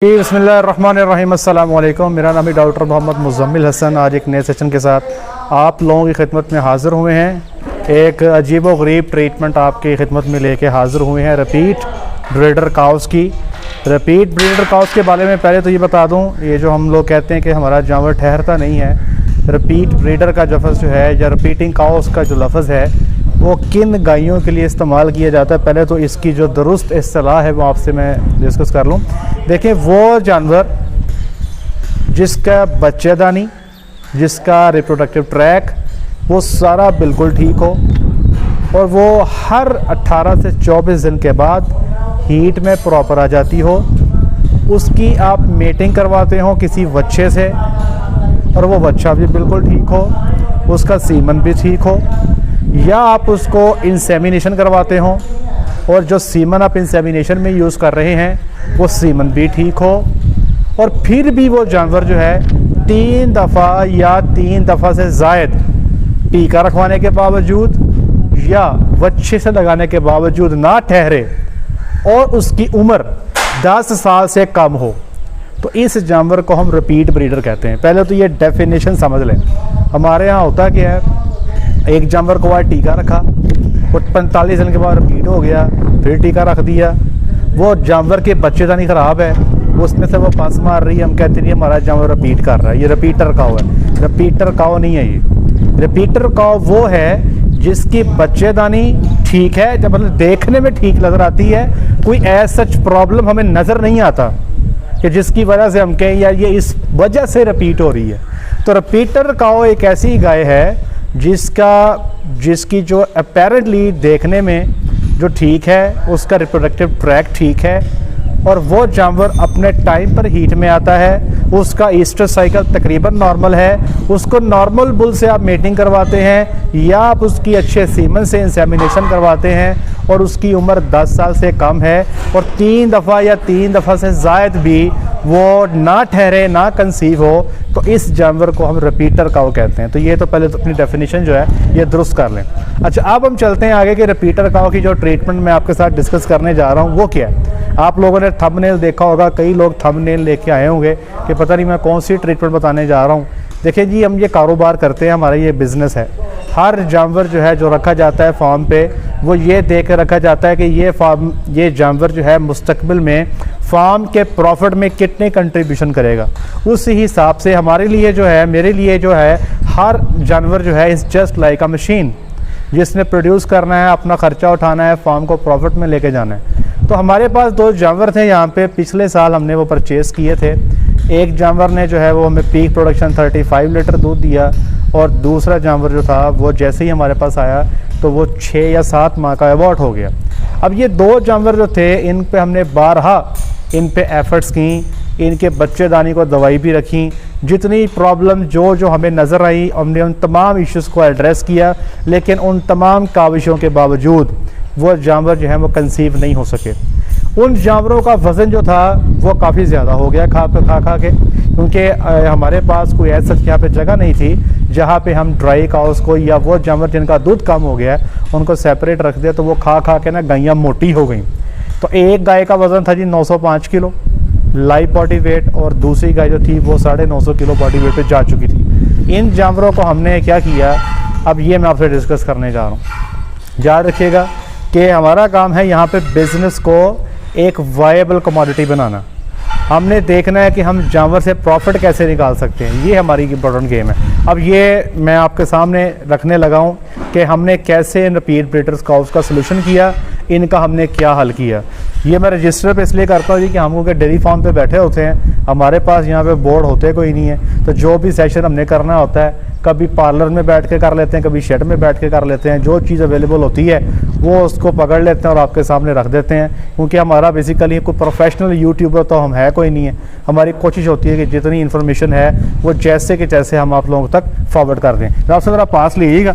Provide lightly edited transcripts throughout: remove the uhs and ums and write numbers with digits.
बिस्मिल्लाहिर्रहमानिर्रहीम अस्सलाम वालेकुम। मेरा नाम है डॉक्टर मोहम्मद मुज़म्मिल हसन। आज एक नए सेशन के साथ आप लोगों की खिदमत में हाज़िर हुए हैं। एक अजीब व गरीब ट्रीटमेंट आपकी खिदमत में लेके हाज़िर हुए हैं रिपीट ब्रीडर काउस की। रिपीट ब्रीडर काउस के बारे में पहले तो ये बता दूँ, ये जो हम लोग कहते हैं कि हमारा जानवर ठहरता नहीं है, रिपीट ब्रीडर का लफ्ज़ जो है या रिपीटिंग काउस का जो लफ्ज़ है वो किन गायों के लिए इस्तेमाल किया जाता है, पहले तो इसकी जो दुरुस्त इस्तिलाह है वो आपसे मैं डिस्कस कर लूँ। देखिए, वो जानवर जिसका बच्चेदानी, जिसका रिप्रोडक्टिव ट्रैक वो सारा बिल्कुल ठीक हो और वो हर 18 से 24 दिन के बाद हीट में प्रॉपर आ जाती हो, उसकी आप मेटिंग करवाते हो किसी बच्चे से और वो बच्चा भी बिल्कुल ठीक हो, उसका सीमन भी ठीक हो, या आप उसको इंसेमिनेशन करवाते हो और जो सीमन आप इंसेमिनेशन में यूज़ कर रहे हैं वो सीमन भी ठीक हो, और फिर भी वो जानवर जो है 3 दफ़ा या 3 दफ़ा से ज़ायद टीका रखवाने के बावजूद या बच्चे से लगाने के बावजूद ना ठहरे और उसकी उम्र 10 साल से कम हो, तो इस जानवर को हम रिपीट ब्रीडर कहते हैं। पहले तो ये डेफिनेशन समझ लें। हमारे यहाँ होता क्या है, एक जानवर को आज टीका रखा और 45 दिन के बाद रिपीट हो गया, फिर टीका रख दिया, वो जानवर के बच्चेदानी ख़राब है, उसमें से वो पास मार रही है, हम कहते नहीं हमारा जानवर रिपीट कर रहा है, ये रिपीटर काऊ है। रिपीटर काऊ नहीं है ये। रिपीटर काऊ वो है जिसकी बच्चेदानी ठीक है, जब मतलब देखने में ठीक नज़र आती है, कोई ऐसा सच प्रॉब्लम हमें नज़र नहीं आता कि जिसकी वजह से हम कहें यार ये इस वजह से रिपीट हो रही है। तो रिपीटर काऊ एक ऐसी गाय है जिसकी जो अपेरेंटली देखने में जो ठीक है, उसका रिप्रोडक्टिव ट्रैक ठीक है और वो जानवर अपने टाइम पर हीट में आता है, उसका ईस्टर साइकिल तकरीबन नॉर्मल है, उसको नॉर्मल बुल से आप मेटिंग करवाते हैं या आप उसकी अच्छे सीमन से इंसेमिनेशन करवाते हैं और उसकी उम्र 10 साल से कम है और 3 दफ़ा या 3 दफ़ा से ज़ायद भी वो ना ठहरे, ना कंसीव हो, तो इस जानवर को हम रिपीटर काऊ कहते हैं। तो ये तो पहले तो अपनी डेफिनेशन जो है ये दुरुस्त कर लें। अच्छा, अब हम चलते हैं आगे कि रिपीटर काऊ की जो ट्रीटमेंट मैं आपके साथ डिस्कस करने जा रहा हूँ वो क्या है। आप लोगों ने थंबनेल देखा होगा, कई लोग थंबनेल लेके आए होंगे कि पता नहीं मैं कौन सी ट्रीटमेंट बताने जा रहा हूँ। देखिए जी, हम ये कारोबार करते हैं, हमारा ये बिज़नेस है। हर जानवर जो है जो रखा जाता है फार्म पे, वो ये देख कर रखा जाता है कि ये जानवर जो है मुस्तकबिल में फार्म के प्रॉफिट में कितने कंट्रीब्यूशन करेगा। उस हिसाब से हमारे लिए जो है, मेरे लिए जो है, हर जानवर जो है is just like a machine, जिसने प्रोड्यूस करना है, अपना ख़र्चा उठाना है, फार्म को प्रॉफिट में लेके जाना है। तो हमारे पास 2 जानवर थे यहाँ पे, पिछले साल हमने वो परचेज़ किए थे। एक जानवर ने जो है वो हमें पीक प्रोडक्शन 35 लीटर दूध दिया और दूसरा जानवर जो था वो जैसे ही हमारे पास आया तो वो 6 या 7 माह का अबॉर्ट हो गया। अब ये 2 जानवर जो थे, इन पे हमने बारहा इन पे एफ़र्ट्स की, इनके बच्चेदानी को दवाई भी रखी, जितनी प्रॉब्लम जो हमें नज़र आई हमने उन तमाम इश्यूज़ को एड्रेस किया, लेकिन उन तमाम काविशों के बावजूद वो जानवर जो है वो कंसीव नहीं हो सके। उन जानवरों का वज़न जो था वो काफ़ी ज़्यादा हो गया खा के, क्योंकि हमारे पास कोई ऐसा यहाँ पे जगह नहीं थी जहाँ पे हम ड्राई काउस को या वो जानवर जिनका दूध कम हो गया उनको सेपरेट रख दिया, तो वो खा के ना गायें मोटी हो गई। तो एक गाय का वज़न था जी 905 किलो लाइव बॉडी वेट और दूसरी गाय जो थी वो 950 किलो बॉडी वेट पे जा चुकी थी। इन जानवरों को हमने क्या किया, अब ये मैं आपसे डिस्कस करने जा रहा हूँ। याद रखिएगा कि हमारा काम है यहाँ पे बिज़नेस को एक वायबल कमोडिटी बनाना। हमने देखना है कि हम जानवर से प्रॉफिट कैसे निकाल सकते हैं, ये हमारी इम्पोर्टेंट गेम है। अब ये मैं आपके सामने रखने लगा हूँ कि हमने कैसे इन रिपीट ब्रीडर्स काउस का सलूशन किया, इनका हमने क्या हल किया। ये मैं रजिस्टर पे इसलिए करता हूँ जी कि हम लोग डेयरी फार्म पे बैठे होते हैं, हमारे पास यहाँ पे बोर्ड होते कोई नहीं है, तो जो भी सेशन हमने करना होता है कभी पार्लर में बैठ के कर लेते हैं, कभी शेड में बैठ के कर लेते हैं, जो चीज़ अवेलेबल होती है वो उसको पकड़ लेते हैं और आपके सामने रख देते हैं। क्योंकि हमारा बेसिकली कोई प्रोफेशनल यूट्यूबर तो हम है कोई नहीं है, हमारी कोशिश होती है कि जितनी इन्फॉर्मेशन है वो जैसे कि जैसे हम आप लोगों तक फॉरवर्ड कर दें। तो आपसे ज़रा पास लीजिएगा,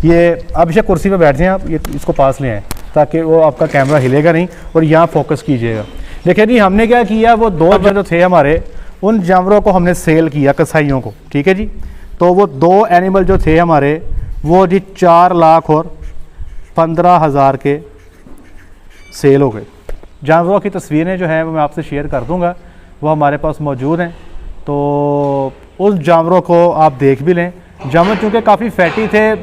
ये अब इसे कुर्सी पर बैठ जाएँ आप, ये इसको पास ले आएँ ताकि वो आपका कैमरा हिलेगा नहीं और यहाँ फोकस कीजिएगा। देखिए जी, हमने क्या किया, वो 2 जो थे हमारे, उन जानवरों को हमने सेल किया कसाईयों को, ठीक है जी। तो वो 2 एनिमल जो थे हमारे वो जी 4 लाख और 15,000 के सेल हो गए। जानवरों की तस्वीरें जो हैं वो मैं आपसे शेयर कर दूंगा वो हमारे पास मौजूद हैं। तो उस जानवरों को आप देख भी लें। जानवर चूँकि काफ़ी फैटी थे,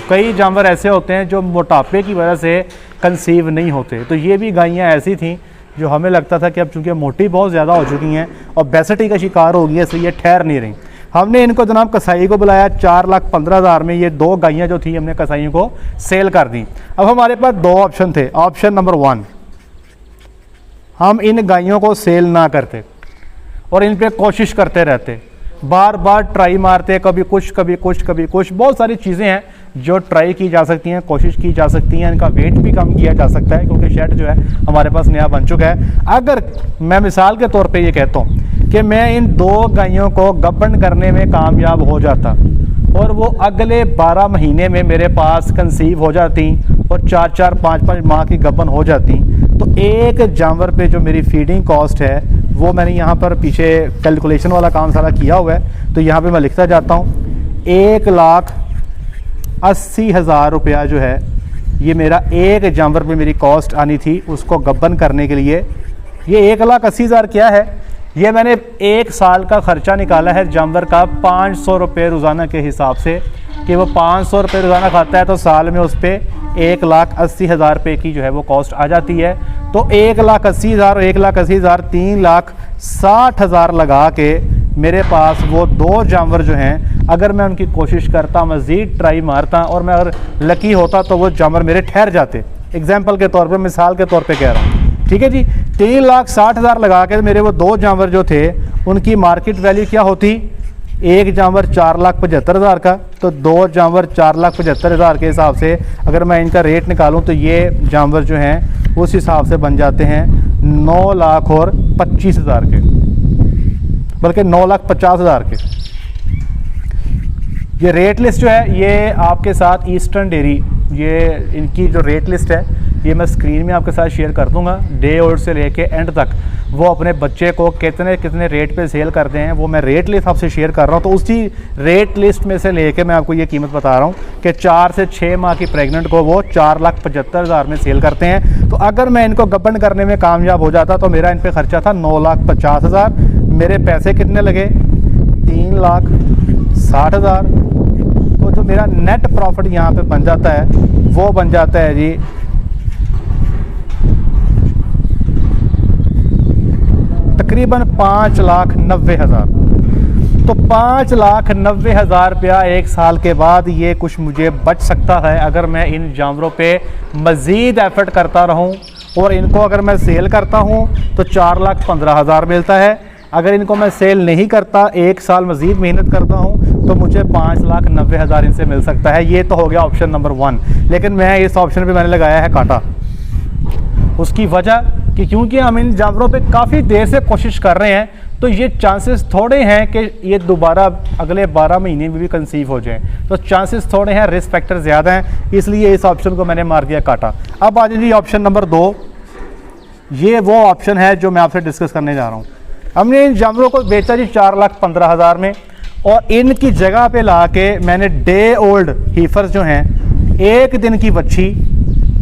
कई जानवर ऐसे होते हैं जो मोटापे की वजह से कंसीव नहीं होते, तो ये भी गायें ऐसी थीं जो हमें लगता था कि अब चूँकि मोटी बहुत ज़्यादा हो चुकी हैं और बेसिटी का शिकार हो गई है, इसलिए ये ठहर नहीं रही। हमने इनको जनाब कसाई को बुलाया, 4,15,000 में ये 2 गायें जो थी हमने कसाइयों को सेल कर दी। अब हमारे पास 2 ऑप्शन थे। ऑप्शन नंबर 1, हम इन गायों को सेल ना करते और इन पे कोशिश करते रहते, बार बार ट्राई मारते, कभी कुछ कभी कुछ कभी कुछ। बहुत सारी चीज़ें हैं जो ट्राई की जा सकती हैं, कोशिश की जा सकती हैं। इनका वेट भी कम किया जा सकता है क्योंकि शेड जो है हमारे पास नया बन चुका है। अगर मैं मिसाल के तौर पे ये कहता हूँ कि मैं इन 2 गायों को गबन करने में कामयाब हो जाता और वो अगले 12 महीने में मेरे पास कंसीव हो जाती और 4-4, 5-5 माह की गबन हो जाती, तो एक जानवर पे जो मेरी फीडिंग कॉस्ट है वो मैंने यहाँ पर पीछे कैलकुलेशन वाला काम सारा किया हुआ है। तो यहाँ पे मैं लिखता जाता हूँ, 1,80,000 रुपया जो है ये मेरा एक जानवर पे मेरी कॉस्ट आनी थी उसको गबन करने के लिए। ये 1,80,000 क्या है? ये मैंने 1 साल का ख़र्चा निकाला है जानवर का 500 रुपये रोज़ाना के हिसाब से, कि वो 500 रुपये रोज़ाना खाता है तो साल में उस पर 1,80,000 रुपये की जो है वो कॉस्ट आ जाती है। तो 1,80,000 और 1,80,000 3,60,000 लगा के मेरे पास वो 2 जानवर जो हैं, अगर मैं उनकी कोशिश करता, मज़ीद ट्राई मारता और मैं अगर लकी होता तो वो जानवर मेरे ठहर जाते। एग्जाम्पल के तौर पे, मिसाल के तौर पे कह रहा हूँ, ठीक है जी। 3,60,000 लगा के मेरे वो 2 जानवर जो थे उनकी मार्केट वैल्यू क्या होती? एक जानवर 4,75,000 का, तो 2 जानवर 4,75,000 के हिसाब से अगर मैं इनका रेट निकालूं तो ये जानवर जो हैं उस हिसाब से बन जाते हैं 9,25,000 के, बल्कि 9,50,000 के। ये रेट लिस्ट जो है ये आपके साथ ईस्टर्न डेयरी, ये इनकी जो रेट लिस्ट है ये मैं स्क्रीन में आपके साथ शेयर कर दूंगा। डे ओल्ड से लेके एंड तक वो अपने बच्चे को कितने कितने रेट पे सेल करते हैं वो मैं रेट लिस्ट आपसे शेयर कर रहा हूँ। तो उसी रेट लिस्ट में से लेके मैं आपको ये कीमत बता रहा हूँ कि 4 से 6 माह की प्रेग्नेंट को वो 4,75,000 में सेल करते हैं। तो अगर मैं इनको गबन करने में कामयाब हो जाता तो मेरा इन पर खर्चा था 9,50,000। मेरे पैसे कितने लगे? 3,60,000। तो जो मेरा नेट प्रॉफिट यहाँ पे बन जाता है वो बन जाता है जी तकरीबन 5,90,000। तो 5,90,000 रुपया 1 साल के बाद ये कुछ मुझे बच सकता है अगर मैं इन जानवरों पे मज़ीद एफर्ट करता रहूं। और इनको अगर मैं सेल करता हूं तो 4,15,000 मिलता है। अगर इनको मैं सेल नहीं करता, 1 साल मज़ीद मेहनत करता हूं तो मुझे 5,90,000 इनसे मिल सकता है। ये तो हो गया ऑप्शन नंबर 1। लेकिन मैं इस ऑप्शन पे मैंने लगाया है कांटा। उसकी वजह कि क्योंकि हम इन जानवरों पे काफ़ी देर से कोशिश कर रहे हैं तो ये चांसेस थोड़े हैं कि ये दोबारा अगले 12 महीने में भी कंसीव हो जाएं। तो चांसेस थोड़े हैं, रिस्क फैक्टर ज़्यादा हैं, इसलिए इस ऑप्शन को मैंने मार दिया काटा। अब आ जाइए ऑप्शन नंबर 2। ये वो ऑप्शन है जो मैं आपसे डिस्कस करने जा रहा हूँ। हमने इन जानवरों को बेचा जी 4,15,000 में और इनकी जगह पे ला के मैंने डे ओल्ड हीफर्स जो हैं, 1 दिन की बच्ची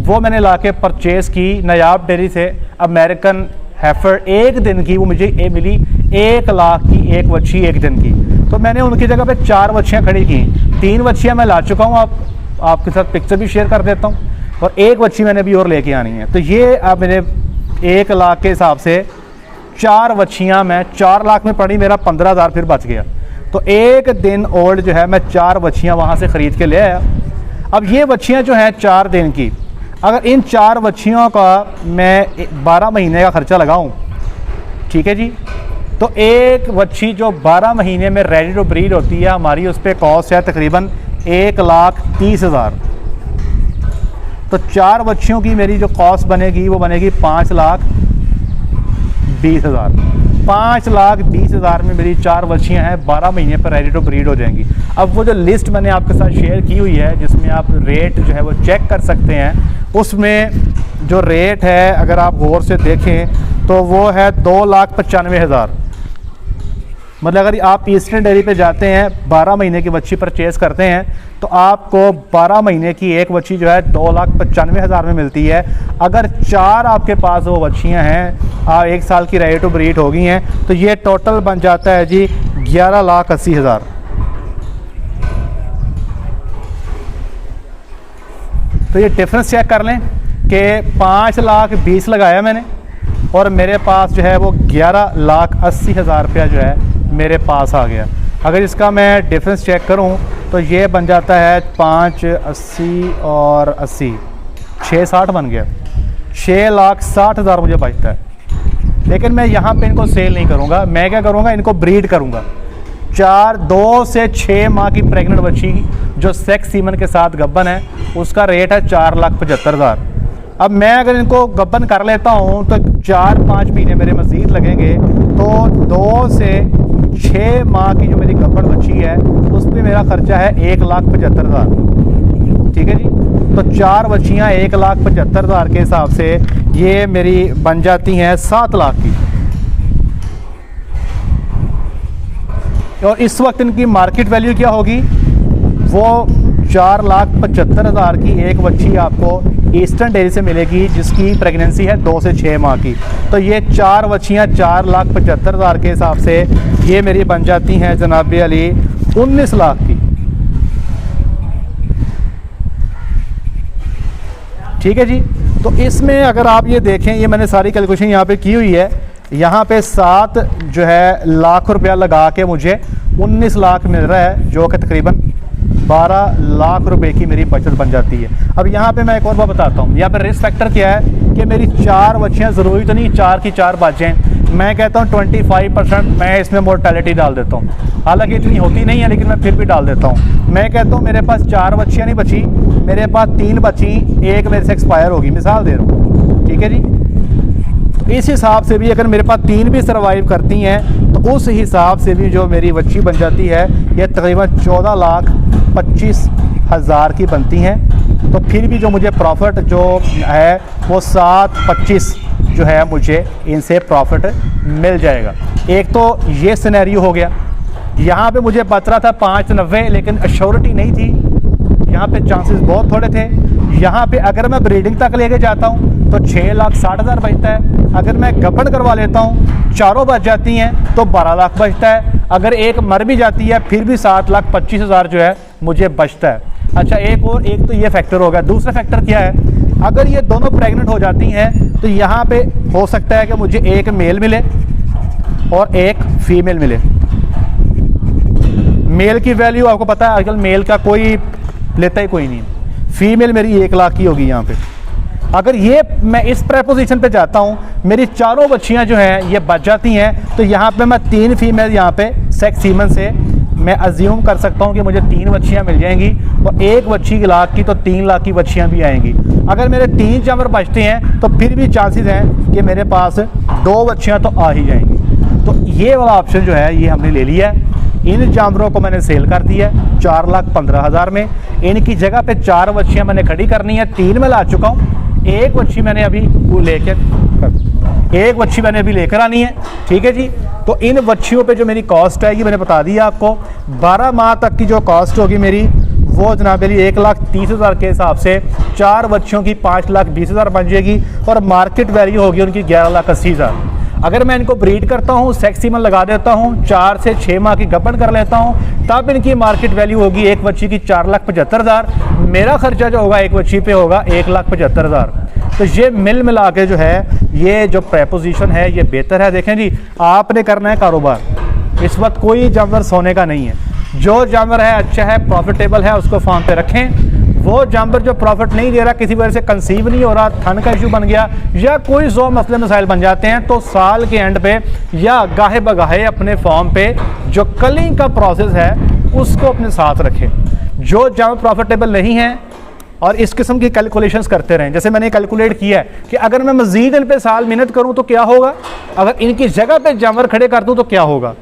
वो मैंने ला के परचेज़ की नयाब डेयरी से। अमेरिकन हेफर 1 दिन की वो मुझे मिली 1 लाख की एक बच्ची 1 दिन की। तो मैंने उनकी जगह पे 4 बच्चियाँ खड़ी की। 3 बच्चियाँ मैं ला चुका हूँ, आपके साथ पिक्चर भी शेयर कर देता हूँ, और 1 बच्ची मैंने भी और लेके आनी है। तो ये अब मेरे 1 लाख के हिसाब से 4 बच्चियाँ मैं 4 लाख में पड़ी, मेरा 15,000 फिर बच गया। तो 1 दिन ओल्ड जो है मैं 4 बच्चियाँ वहाँ से ख़रीद के ले आया। अब ये बच्चियाँ जो हैं 4 दिन की, अगर इन 4 बच्चियों का मैं 12 महीने का ख़र्चा लगाऊं, ठीक है जी, तो एक बच्ची जो 12 महीने में रेडी टू ब्रीड होती है हमारी, उस पर कॉस्ट है तकरीबन 1,30,000। तो 4 बच्चियों की मेरी जो कॉस्ट बनेगी वो बनेगी 5,20,000। 5,20,000 में मेरी 4 बच्चियाँ हैं, 12 महीने पर रेडी टू ब्रीड हो जाएंगी। अब वो जो लिस्ट मैंने आपके साथ शेयर की हुई है जिसमें आप रेट जो है वो चेक कर सकते हैं, उसमें जो रेट है अगर आप गौर से देखें तो वो है 2,95,000। मतलब अगर आप ईस्टर्न डेयरी पे जाते हैं 12 महीने की बच्ची परचेज करते हैं तो आपको 12 महीने की एक बच्ची जो है 2,95,000 में मिलती है। अगर 4 आपके पास वो बच्चियां हैं, 1 साल की रेडी टू ब्रीड हो गई हैं, तो ये टोटल बन जाता है जी 11,80,000। तो ये डिफरेंस चेक कर लें कि 5,20,000 लगाया मैंने और मेरे पास जो है वो 11,80,000 रुपया जो है मेरे पास आ गया। अगर इसका मैं डिफरेंस चेक करूं तो ये बन जाता है 5,80 और 80 6,60 बन गया। 6,60,000 मुझे बचता है। लेकिन मैं यहाँ पे इनको सेल नहीं करूँगा, मैं क्या करूँगा, इनको ब्रीड करूँगा। 2 से 6 माह की प्रेग्नेंट बच्ची जो सेक्स सीमन के साथ गब्बन है उसका रेट है 4,75,000। अब मैं अगर इनको गब्बन कर लेता हूँ तो 4-5 महीने मेरे मज़ीद लगेंगे, तो 2 से 6 माह की जो मेरी गब्बन बच्ची है उस पर मेरा खर्चा है 1,75,000। ठीक है जी। तो 4 बच्चियाँ 1,75,000 के हिसाब से ये मेरी बन जाती हैं 7 लाख की। और इस वक्त इनकी मार्केट वैल्यू क्या होगी, वो 4,75,000 की एक बच्ची आपको ईस्टर्न डेयरी से मिलेगी जिसकी प्रेगनेंसी है 2 से 6 माह की। तो ये 4 बच्चियाँ 4,75,000 के हिसाब से ये मेरी बन जाती हैं जनाब अली 19 लाख की। ठीक है जी। तो इसमें अगर आप ये देखें, ये मैंने सारी कैलकुलेशन यहाँ पे की हुई है। यहाँ पे 7 जो है लाख रुपया लगा के मुझे 19 लाख मिल रहा है, जो कि तकरीबन 12 लाख रुपए की मेरी बचत बन जाती है। अब यहाँ पे मैं एक और बात बताता हूँ, यहाँ पे रिस्क फैक्टर क्या है कि मेरी 4 बच्चियाँ ज़रूरी तो नहीं 4 की 4 बचें। मैं कहता हूँ 25% मैं इसमें मोर्टेलिटी डाल देता हूँ। हालांकि इतनी होती नहीं है लेकिन मैं फिर भी डाल देता हूँ। मैं कहता हूँ मेरे पास 4 बच्चियाँ नहीं बची, मेरे पास 3 बची, एक मेरे से एक्सपायर होगी, मिसाल दे रहा हूँ। ठीक है जी। तो इस हिसाब से भी अगर मेरे पास 3 भी सर्वाइव करती हैं तो उस हिसाब से भी जो मेरी बच्ची बन जाती है ये तकरीबन 14,25,000 की बनती हैं। तो फिर भी जो मुझे प्रॉफिट जो है वो 7,25 जो है मुझे इनसे प्रॉफिट मिल जाएगा। एक तो ये सिनेरियो हो गया। यहाँ पे मुझे बच रहा था 5,90, लेकिन अश्योरिटी नहीं थी, यहाँ पे चांसेस बहुत थोड़े थे। यहाँ पे अगर मैं ब्रीडिंग तक लेके जाता हूँ तो 6,60,000 बचता है। अगर मैं गब्बन करवा लेता हूँ, चारों बच जाती हैं तो 12 लाख बचता है। अगर एक मर भी जाती है फिर भी 7,25,000 जो है मुझे बचता है। अच्छा, एक तो ये फैक्टर होगा। दूसरा फैक्टर क्या है, अगर ये दोनों प्रेग्नेंट हो जाती हैं तो यहाँ पे हो सकता है कि मुझे एक मेल मिले और एक फीमेल मिले। मेल की वैल्यू आपको पता है आजकल मेल का कोई लेता ही कोई नहीं। फीमेल मेरी 1 लाख की होगी यहाँ पे। अगर ये मैं इस प्रपोजिशन पे जाता हूँ, मेरी चारों बच्चियाँ जो हैं ये बच जाती हैं, तो यहाँ पे मैं 3 फीमेल यहाँ पे सेक्स सीमन से मैं अज्यूम कर सकता हूँ कि मुझे 3 बच्चियाँ मिल जाएंगी और एक बच्ची 1 लाख की, तो 3 लाख की बच्चियाँ भी आएंगी। अगर मेरे 3 जानवर बचते हैं तो फिर भी चांसेस हैं कि मेरे पास 2 बच्चियाँ तो आ ही जाएंगी। तो ये वाला ऑप्शन जो है ये हमने ले लिया है। इन जानवरों को मैंने सेल कर दिया है 4,15,000 में। इनकी जगह पे 4 बच्चियाँ मैंने खड़ी करनी है, 3 में ला चुका हूँ, एक बच्ची मैंने अभी लेकर आनी है। ठीक है जी। तो इन बच्चियों पे जो मेरी कॉस्ट है ये मैंने बता दिया आपको। 12 माह तक की जो कॉस्ट होगी मेरी वो जनाब मेरी 1,30,000 के हिसाब से 4 बच्चियों की 5,20,000 बन जाएगी और मार्केट वैल्यू होगी उनकी 11,80,000। अगर मैं इनको ब्रीड करता हूँ, सेक्स सीमन लगा देता हूँ, 4 से 6 माह की गब्बन कर लेता हूँ, तब इनकी मार्केट वैल्यू होगी एक बच्ची की 4,75,000। मेरा खर्चा जो होगा एक बच्ची पे होगा 1,75,000। तो ये मिल मिला के जो है ये जो प्रपोजिशन है ये बेहतर है। देखें जी, आपने करना है कारोबार, इस वक्त कोई जानवर सोने का नहीं है। जो जानवर है अच्छा है, प्रॉफिटेबल है, उसको फार्म पे रखें। वो जानवर जो प्रॉफिट नहीं दे रहा, किसी वजह से कंसीव नहीं हो रहा, थन का इशू बन गया या कोई 100 मसले मसाइल बन जाते हैं, तो साल के एंड पे या गाहे बगाहे अपने फार्म पे जो कलिंग का प्रोसेस है उसको अपने साथ रखें। जो जानवर प्रॉफिटेबल नहीं है और इस किस्म की कैलकुलेशंस करते रहें। जैसे मैंने कैलकुलेट किया है कि अगर मैं मज़ीद इन पे साल मेहनत करूं तो क्या होगा, अगर इनकी जगह पे जानवर खड़े कर दूं तो क्या होगा।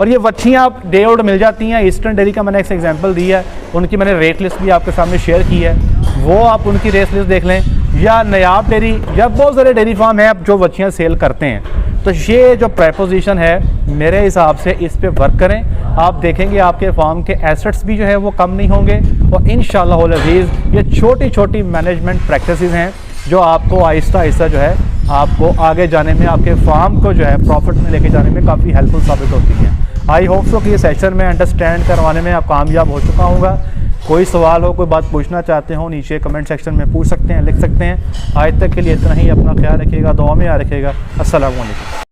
और ये बच्चियाँ आप डे आउट मिल जाती हैं। ईस्टर्न डेयरी का मैंने एक एग्जांपल दिया है, उनकी मैंने रेट लिस्ट भी आपके सामने शेयर की है, वो आप उनकी रेट लिस्ट देख लें। या नयाब डेयरी या बहुत सारे डेयरी फार्म हैं जो बच्चियाँ सेल करते हैं। तो ये जो प्रेपोजिशन है मेरे हिसाब से इस पे वर्क करें, आप देखेंगे आपके फार्म के एसेट्स भी जो है वो कम नहीं होंगे। और इंशाअल्लाह अज़ीज़ ये छोटी छोटी मैनेजमेंट प्रैक्टिसेस हैं जो आपको आहिस्ता आहिस्ता जो है आपको आगे जाने में, आपके फार्म को जो है प्रॉफिट में लेके जाने में काफ़ी हेल्पफुल साबित होती हैं। आई होप सो कि ये सेशन में अंडरस्टैंड करवाने में आप कामयाब हो चुका होगा। कोई सवाल हो, कोई बात पूछना चाहते हो, नीचे कमेंट सेक्शन में पूछ सकते हैं, लिख सकते हैं। आज तक के लिए इतना ही। अपना ख्याल रखिएगा, दुआ में याद रखिएगा। अस्सलाम वालेकुम।